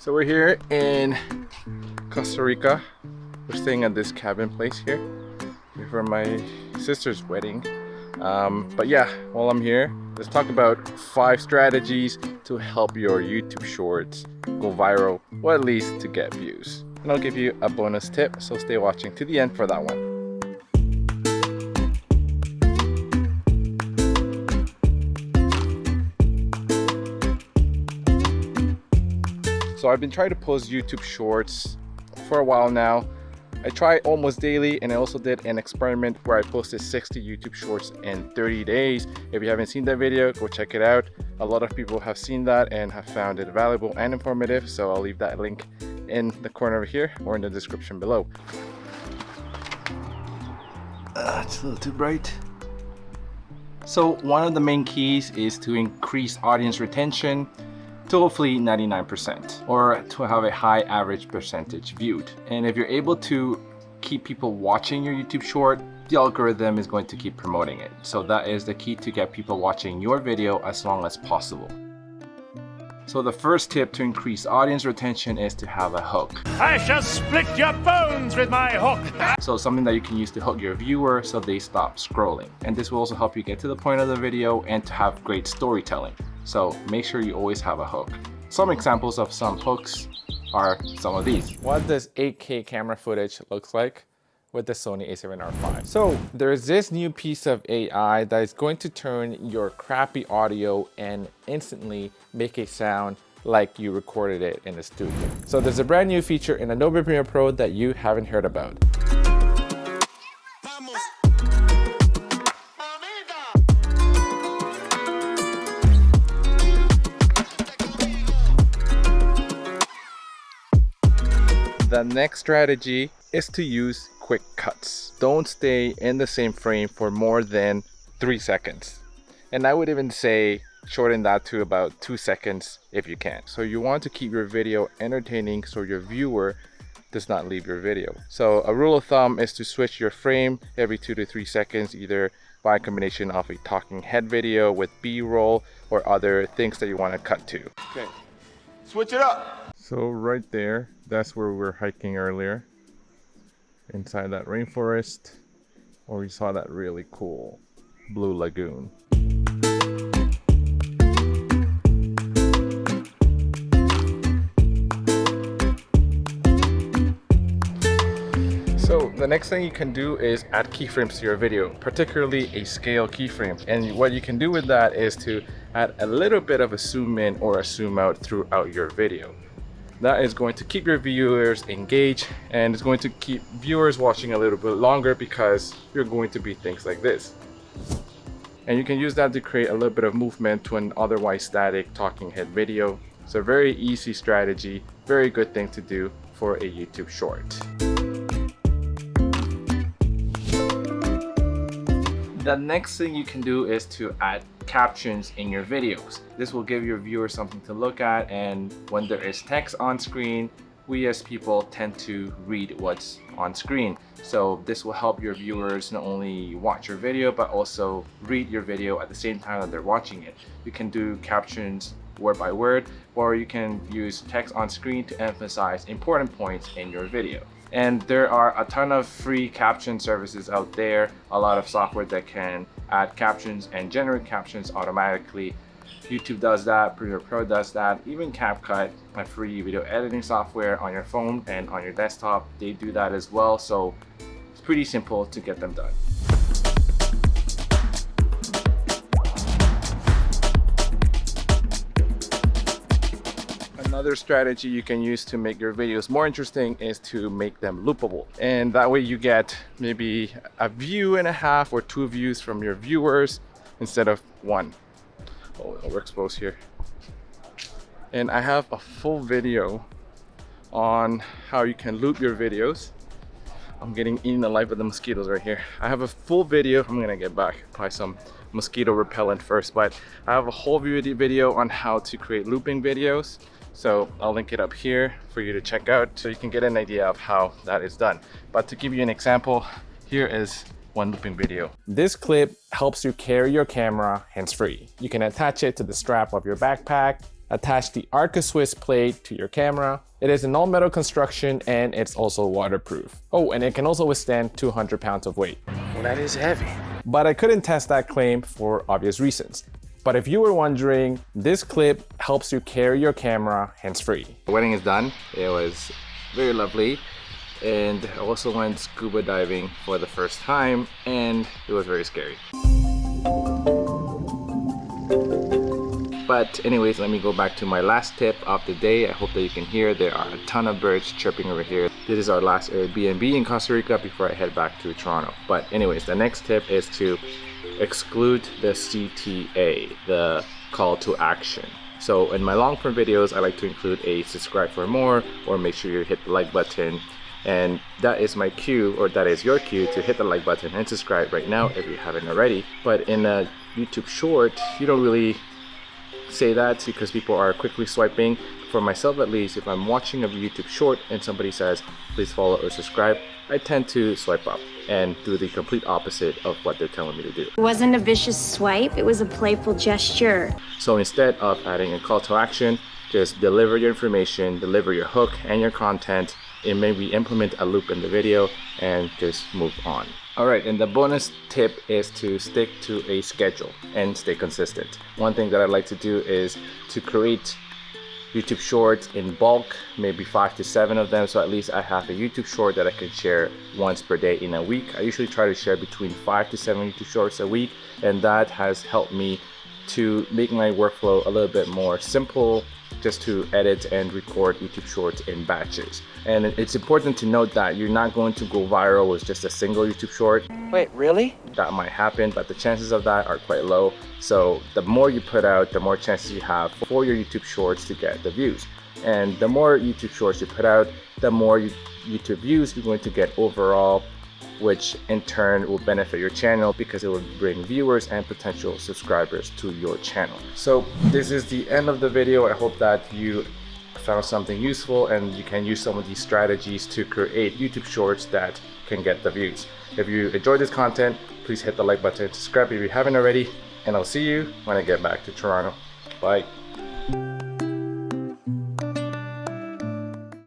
So we're here in Costa Rica. We're staying at this cabin place here for my sister's wedding. But yeah, while I'm here, let's talk about 5 strategies to help your YouTube shorts go viral, or at least to get views. And I'll give you a bonus tip, so stay watching to the end for that one. So I've been trying to post YouTube shorts for a while now. I try almost daily, and I also did an experiment where I posted 60 YouTube shorts in 30 days. If you haven't seen that video, go check it out. A lot of people have seen that and have found it valuable and informative, so I'll leave that link in the corner over here or in the description below. It's a little too bright. So one of the main keys is to increase audience retention to hopefully 99%, or to have a high average percentage viewed. And if you're able to keep people watching your YouTube short, the algorithm is going to keep promoting it. So that is the key to get people watching your video as long as possible. So the first tip to increase audience retention is to have a hook. I shall split your bones with my hook. So something that you can use to hook your viewer so they stop scrolling. And this will also help you get to the point of the video and to have great storytelling. So make sure you always have a hook. Some examples of some hooks are some of these. What does 8K camera footage looks like with the Sony a7R V? So there's this new piece of AI that is going to turn your crappy audio and instantly make it sound like you recorded it in the studio. So there's a brand new feature in Adobe Premiere Pro that you haven't heard about. The next strategy is to use quick cuts. Don't stay in the same frame for more than 3 seconds. And I would even say shorten that to about 2 seconds if you can. So you want to keep your video entertaining so your viewer does not leave your video. So a rule of thumb is to switch your frame every 2 to 3 seconds, either by a combination of a talking head video with B-roll or other things that you want to cut to. Okay, switch it up. So right there, that's where we were hiking earlier, inside that rainforest, where we saw that really cool blue lagoon. So the next thing you can do is add keyframes to your video, particularly a scale keyframe. And what you can do with that is to add a little bit of a zoom in or a zoom out throughout your video. That is going to keep your viewers engaged, and it's going to keep viewers watching a little bit longer because you're going to be things like this. And you can use that to create a little bit of movement to an otherwise static talking head video. So very easy strategy, very good thing to do for a YouTube short. The next thing you can do is to add captions in your videos. This will give your viewers something to look at, and when there is text on screen, we as people tend to read what's on screen. So this will help your viewers not only watch your video, but also read your video at the same time that they're watching it. You can do captions word by word, or you can use text on screen to emphasize important points in your video. And there are a ton of free caption services out there, a lot of software that can add captions and generate captions automatically. YouTube does that, Premiere Pro does that, even CapCut, a free video editing software on your phone and on your desktop, they do that as well. So it's pretty simple to get them done. Another strategy you can use to make your videos more interesting is to make them loopable. And that way you get maybe a view and a half or 2 views from your viewers instead of 1. Oh, we're exposed here. And I have a full video on how you can loop your videos. I'm getting eaten alive by the mosquitoes right here. I have a full video. I'm gonna get back, apply some mosquito repellent first, but I have a whole video on how to create looping videos. So I'll link it up here for you to check out so you can get an idea of how that is done. But to give you an example, here is one looping video. This clip helps you carry your camera hands-free. You can attach it to the strap of your backpack, Attach the Arca Swiss plate to your camera. It is an all-metal construction and it's also waterproof. Oh, and it can also withstand 200 pounds of weight. Well, that is heavy. But I couldn't test that claim for obvious reasons. But if you were wondering, this clip helps you carry your camera hands-free. The wedding is done. It was very lovely. And I also went scuba diving for the first time and it was very scary. But anyways, let me go back to my last tip of the day. I hope that you can hear there are a ton of birds chirping over here. This is our last Airbnb in Costa Rica before I head back to Toronto. But anyways, the next tip is to exclude the CTA, the call to action. So in my long form videos, I like to include a subscribe for more or make sure you hit the like button. And that is my cue, or that is your cue, to hit the like button and subscribe right now if you haven't already. But in a YouTube short, you don't really say that because people are quickly swiping. For myself at least, if I'm watching a YouTube short and somebody says please follow or subscribe, I tend to swipe up and do the complete opposite of what they're telling me to do. It wasn't a vicious swipe, it was a playful gesture. So instead of adding a call to action, just deliver your information, deliver your hook and your content, and maybe implement a loop in the video and just move on. All right, and the bonus tip is to stick to a schedule and stay consistent. One thing that I like to do is to create YouTube shorts in bulk, maybe 5 to 7 of them, so at least I have a YouTube short that I can share once per day in a week. I usually try to share between 5 to 7 YouTube shorts a week, and that has helped me to make my workflow a little bit more simple, just to edit and record YouTube shorts in batches. And it's important to note that you're not going to go viral with just a single YouTube short. Wait, really? That might happen, but the chances of that are quite low. So the more you put out, the more chances you have for your YouTube shorts to get the views. And the more YouTube shorts you put out, the more YouTube views you're going to get overall, which in turn will benefit your channel because it will bring viewers and potential subscribers to your channel. So this is the end of the video. I hope that you found something useful and you can use some of these strategies to create YouTube shorts that can get the views. If you enjoyed this content, please hit the like button, subscribe if you haven't already, and I'll see you when I get back to Toronto. Bye.